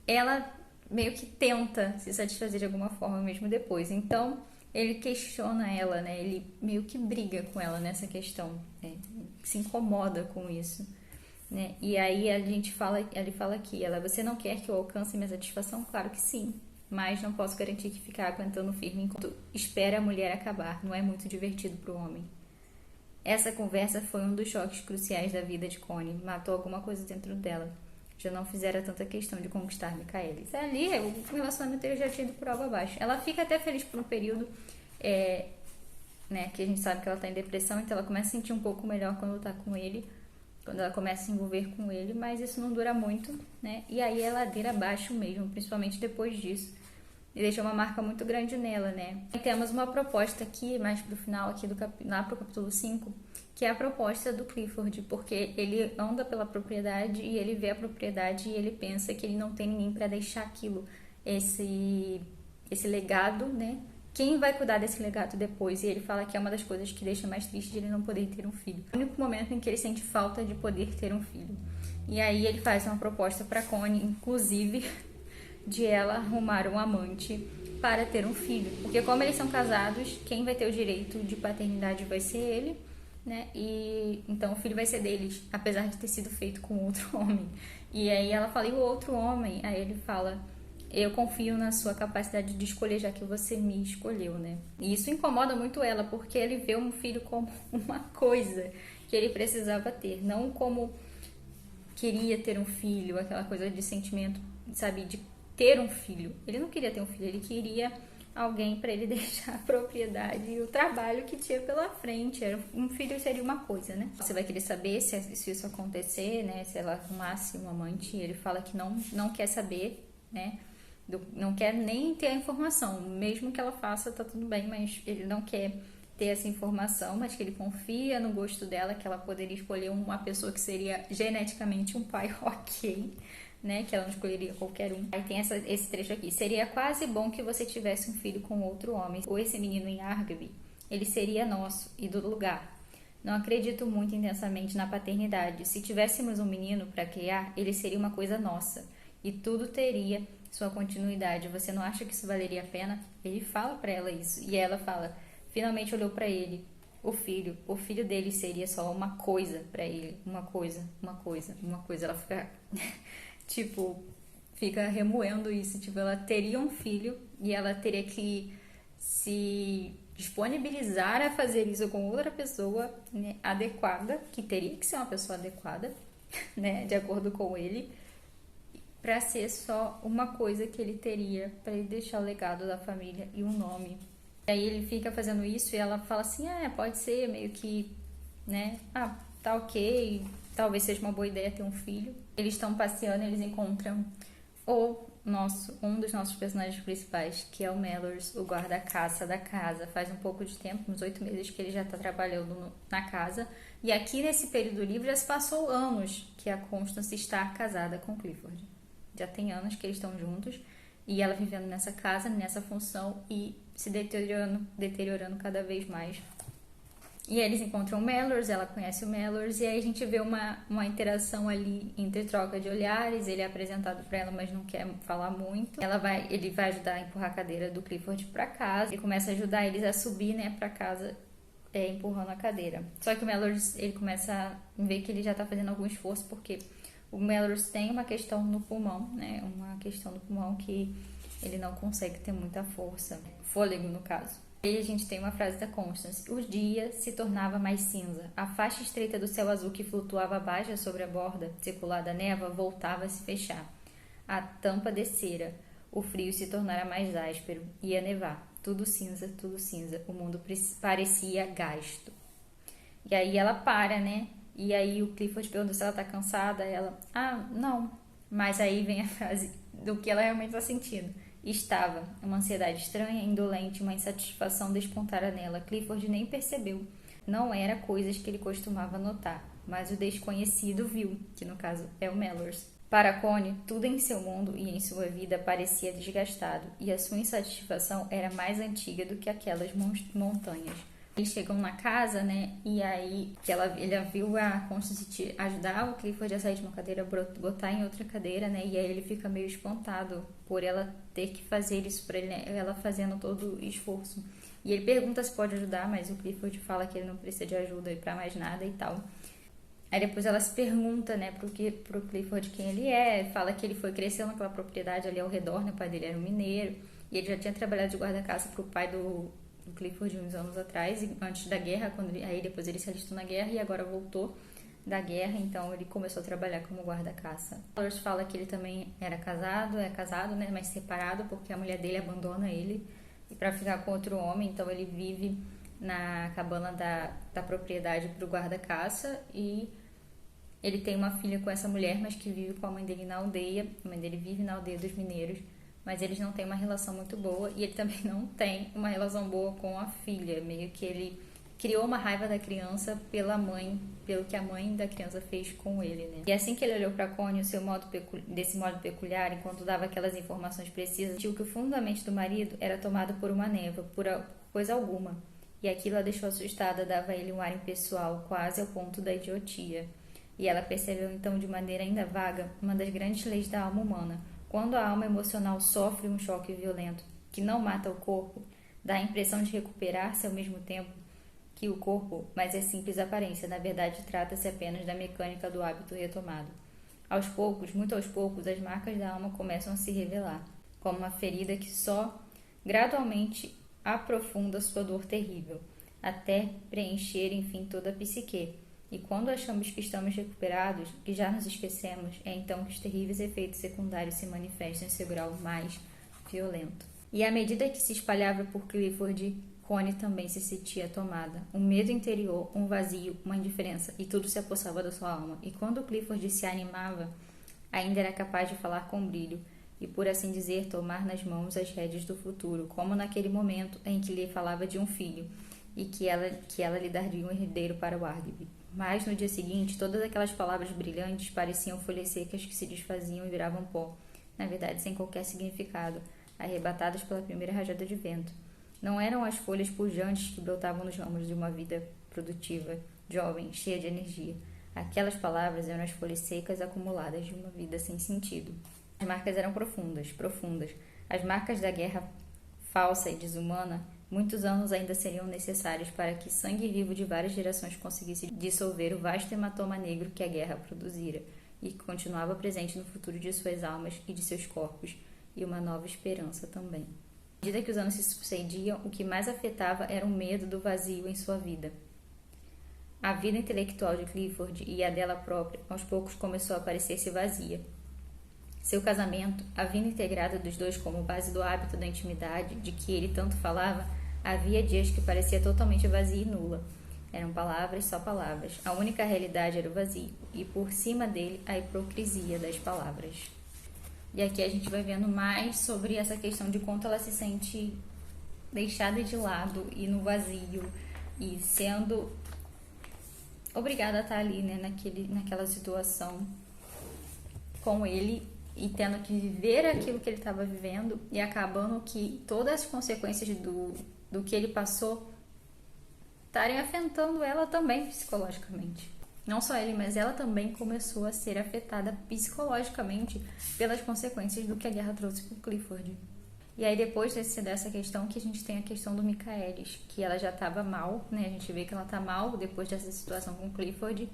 ela meio que tenta se satisfazer de alguma forma mesmo depois. Então, ele questiona ela, né? Ele meio que briga com ela nessa questão, né? Se incomoda com isso, né? E aí ele fala aqui, você não quer que eu alcance minha satisfação? Claro que sim, mas não posso garantir que ficar aguentando firme enquanto espera a mulher acabar. Não é muito divertido para o homem. Essa conversa foi um dos choques cruciais da vida de Connie. Matou alguma coisa dentro dela. Já não fizera tanta questão de conquistar Michaelis. Ali, o relacionamento dele já tinha ido por água abaixo. Ela fica até feliz por um período, né, que a gente sabe que ela tá em depressão, então ela começa a sentir um pouco melhor quando tá com ele, quando ela começa a se envolver com ele, mas isso não dura muito, né? E aí é ladeira abaixo mesmo, principalmente depois disso. E deixou uma marca muito grande nela, né? E temos uma proposta aqui, mais pro final, aqui lá pro capítulo 5, que é a proposta do Clifford, porque ele anda pela propriedade e ele vê a propriedade e ele pensa que ele não tem ninguém para deixar aquilo, esse legado, né? Quem vai cuidar desse legado depois? E ele fala que é uma das coisas que deixa mais triste de ele não poder ter um filho. É o único momento em que ele sente falta de poder ter um filho. E aí ele faz uma proposta para Connie, inclusive, de ela arrumar um amante para ter um filho. Porque como eles são casados, quem vai ter o direito de paternidade vai ser ele, né? E então o filho vai ser deles, apesar de ter sido feito com outro homem. E aí ela fala, e o outro homem? Aí ele fala, eu confio na sua capacidade de escolher, já que você me escolheu, né? E isso incomoda muito ela, porque ele vê um filho como uma coisa que ele precisava ter, não como queria ter um filho, aquela coisa de sentimento, sabe, de ter um filho. Ele não queria ter um filho, ele queria alguém para ele deixar a propriedade e o trabalho que tinha pela frente. Um filho seria uma coisa, né? Você vai querer saber se isso acontecer, né? Se ela arrumasse um amante. Ele fala que não quer saber, né? Não quer nem ter a informação. Mesmo que ela faça, tá tudo bem, mas ele não quer ter essa informação, mas que ele confia no gosto dela, que ela poderia escolher uma pessoa que seria geneticamente um pai ok, né? Que ela não escolheria qualquer um. Aí tem esse trecho aqui. Seria quase bom que você tivesse um filho com outro homem. Ou esse menino em Argaby, ele seria nosso e do lugar. Não acredito muito intensamente na paternidade. Se tivéssemos um menino para criar, ele seria uma coisa nossa. E tudo teria sua continuidade. Você não acha que isso valeria a pena? Ele fala para ela isso. E ela fala, finalmente olhou para ele. O filho dele seria só uma coisa para ele. Uma coisa. Ela fica... tipo, fica remoendo isso. Tipo, ela teria um filho e ela teria que se disponibilizar a fazer isso com outra pessoa, né, adequada, que teria que ser uma pessoa adequada, né, de acordo com ele, para ser só uma coisa que ele teria, para ele deixar o legado da família e um nome. E aí ele fica fazendo isso e ela fala assim, pode ser, meio que, né, tá ok, talvez seja uma boa ideia ter um filho. Eles estão passeando, eles encontram um dos nossos personagens principais, que é o Mellors, o guarda-caça da casa. Faz um pouco de tempo, uns 8 meses que ele já está trabalhando na casa. E aqui nesse período livre já se passou anos que a Constance está casada com Clifford. Já tem anos que eles estão juntos e ela vivendo nessa casa, nessa função e se deteriorando cada vez mais. E aí eles encontram o Mellors, ela conhece o Mellors, e aí a gente vê uma interação ali entre troca de olhares. Ele é apresentado para ela, mas não quer falar muito. Ele vai ajudar a empurrar a cadeira do Clifford para casa. Ele começa a ajudar eles a subir, né, para casa, empurrando a cadeira. Só que o Mellors, ele começa a ver que ele já tá fazendo algum esforço, porque o Mellors tem uma questão no pulmão, né, uma questão no pulmão que ele não consegue ter muita força, fôlego no caso. E a gente tem uma frase da Constance. O dia se tornava mais cinza. A faixa estreita do céu azul que flutuava baixa sobre a borda circular da névoa voltava a se fechar. A tampa descera. O frio se tornara mais áspero. Ia nevar. Tudo cinza, tudo cinza. O mundo parecia gasto. E aí ela para, né? E aí o Clifford pergunta se ela tá cansada. Ela, não. Mas aí vem a frase do que ela realmente tá sentindo. Estava. Uma ansiedade estranha, indolente, uma insatisfação despontara nela. Clifford nem percebeu. não era coisas que ele costumava notar, mas o desconhecido viu, que no caso é o Mellors. Para Connie, tudo em seu mundo e em sua vida parecia desgastado, e a sua insatisfação era mais antiga do que aquelas montanhas. Eles chegam na casa, né, e aí ele viu a Constance ajudar o Clifford a sair de uma cadeira, botar em outra cadeira, né, e aí ele fica meio espantado por ela ter que fazer isso para ele, né, ela fazendo todo o esforço. E ele pergunta se pode ajudar, mas o Clifford fala que ele não precisa de ajuda para mais nada e tal. Aí depois ela se pergunta, né, pro Clifford quem ele é, fala que ele foi crescendo naquela propriedade ali ao redor, né, o pai dele era um mineiro, e ele já tinha trabalhado de guarda-caça pro pai do Clifford uns anos atrás, antes da guerra, aí depois ele se alistou na guerra e agora voltou da guerra, então ele começou a trabalhar como guarda-caça. Mellors fala que ele também é casado, né, mas separado, porque a mulher dele abandona ele e para ficar com outro homem, então ele vive na cabana da propriedade pro guarda-caça e ele tem uma filha com essa mulher, mas que vive com a mãe dele na aldeia. A mãe dele vive na aldeia dos mineiros, mas eles não têm uma relação muito boa e ele também não tem uma relação boa com a filha. Meio que ele criou uma raiva da criança pela mãe, pelo que a mãe da criança fez com ele, né? E assim que ele olhou para Connie, desse modo peculiar, enquanto dava aquelas informações precisas, viu que o fundamento do marido era tomado por uma névoa, por coisa alguma. E aquilo a deixou assustada, dava a ele um ar impessoal, quase ao ponto da idiotia. E ela percebeu então de maneira ainda vaga uma das grandes leis da alma humana. Quando a alma emocional sofre um choque violento que não mata o corpo, dá a impressão de recuperar-se ao mesmo tempo que o corpo, mas é simples aparência. Na verdade, trata-se apenas da mecânica do hábito retomado. Aos poucos, muito aos poucos, as marcas da alma começam a se revelar, como uma ferida que só gradualmente aprofunda sua dor terrível, até preencher, enfim, toda a psique. E quando achamos que estamos recuperados, que já nos esquecemos, é então que os terríveis efeitos secundários se manifestam em seu grau mais violento. E à medida que se espalhava por Clifford, Connie também se sentia tomada. Um medo interior, um vazio, uma indiferença, e tudo se apossava da sua alma. E quando Clifford se animava, ainda era capaz de falar com brilho, e por assim dizer, tomar nas mãos as rédeas do futuro, como naquele momento em que lhe falava de um filho, e que ela lhe daria um herdeiro para o Argyle. Mas no dia seguinte, todas aquelas palavras brilhantes pareciam folhas secas que se desfaziam e viravam pó, na verdade sem qualquer significado, arrebatadas pela primeira rajada de vento. Não eram as folhas pujantes que brotavam nos ramos de uma vida produtiva, jovem, cheia de energia. Aquelas palavras eram as folhas secas acumuladas de uma vida sem sentido. As marcas eram profundas, profundas. As marcas da guerra falsa e desumana. Muitos anos ainda seriam necessários para que sangue vivo de várias gerações conseguisse dissolver o vasto hematoma negro que a guerra produzira e que continuava presente no futuro de suas almas e de seus corpos, e uma nova esperança também. À medida que os anos se sucediam, o que mais afetava era o medo do vazio em sua vida. A vida intelectual de Clifford e a dela própria, aos poucos, começou a parecer-se vazia. Seu casamento, a vida integrada dos dois como base do hábito da intimidade de que ele tanto falava, havia dias que parecia totalmente vazia e nula. Eram palavras, só palavras. A única realidade era o vazio, e por cima dele a hipocrisia das palavras. E aqui a gente vai vendo mais sobre essa questão de quanto ela se sente deixada de lado e no vazio, e sendo obrigada a estar ali, né, naquela situação com ele, e tendo que viver aquilo que ele estava vivendo, e acabando que todas as consequências do que ele passou estarem afetando ela também psicologicamente. Não só ele, mas ela também começou a ser afetada psicologicamente pelas consequências do que a guerra trouxe para o Clifford. E aí depois dessa questão que a gente tem a questão do Michaelis, que ela já estava mal, né? A gente vê que ela está mal depois dessa situação com o Clifford.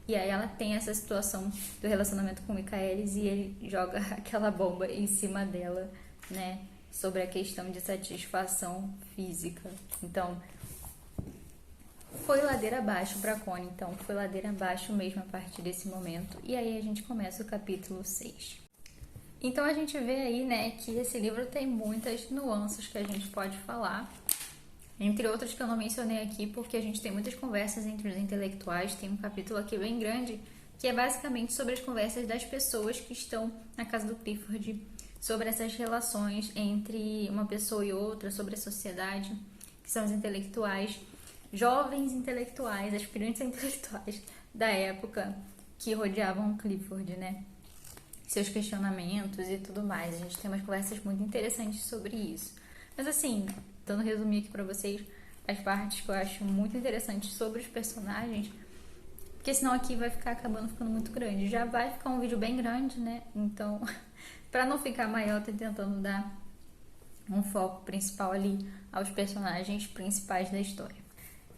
E aí ela tem essa situação do relacionamento com o Michaelis e ele joga aquela bomba em cima dela, né? Sobre a questão de satisfação física. Então, foi ladeira abaixo para Connie. Então, foi ladeira abaixo mesmo a partir desse momento. E aí a gente começa o capítulo 6. Então, a gente vê aí, né, que esse livro tem muitas nuances que a gente pode falar. Entre outras que eu não mencionei aqui, porque a gente tem muitas conversas entre os intelectuais. Tem um capítulo aqui bem grande, que é basicamente sobre as conversas das pessoas que estão na casa do Clifford, sobre essas relações entre uma pessoa e outra, sobre a sociedade, que são os intelectuais. jovens intelectuais, aspirantes intelectuais da época que rodeavam Clifford, né? Seus questionamentos e tudo mais. A gente tem umas conversas muito interessantes sobre isso. Mas assim, tentando resumir aqui pra vocês as partes que eu acho muito interessantes sobre os personagens, porque senão aqui vai ficar acabando ficando muito grande. Já vai ficar um vídeo bem grande, né? Então, pra não ficar maior, eu tô tentando dar um foco principal ali aos personagens principais da história.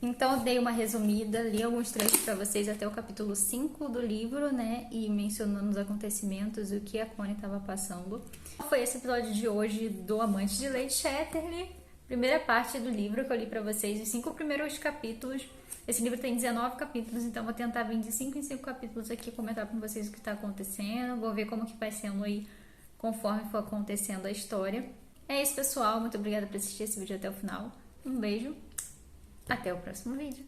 Então, eu dei uma resumida, li alguns trechos para vocês até o capítulo 5 do livro, né? E mencionando os acontecimentos e o que a Connie estava passando. Foi esse episódio de hoje do Amante de Lady Chatterley. Primeira parte do livro que eu li para vocês, os 5 primeiros capítulos. Esse livro tem 19 capítulos, então vou tentar vir de 5 em 5 capítulos aqui comentar com vocês o que está acontecendo. Vou ver como que vai sendo aí conforme for acontecendo a história. É isso, pessoal. Muito obrigada por assistir esse vídeo até o final. Um beijo. Até o próximo vídeo.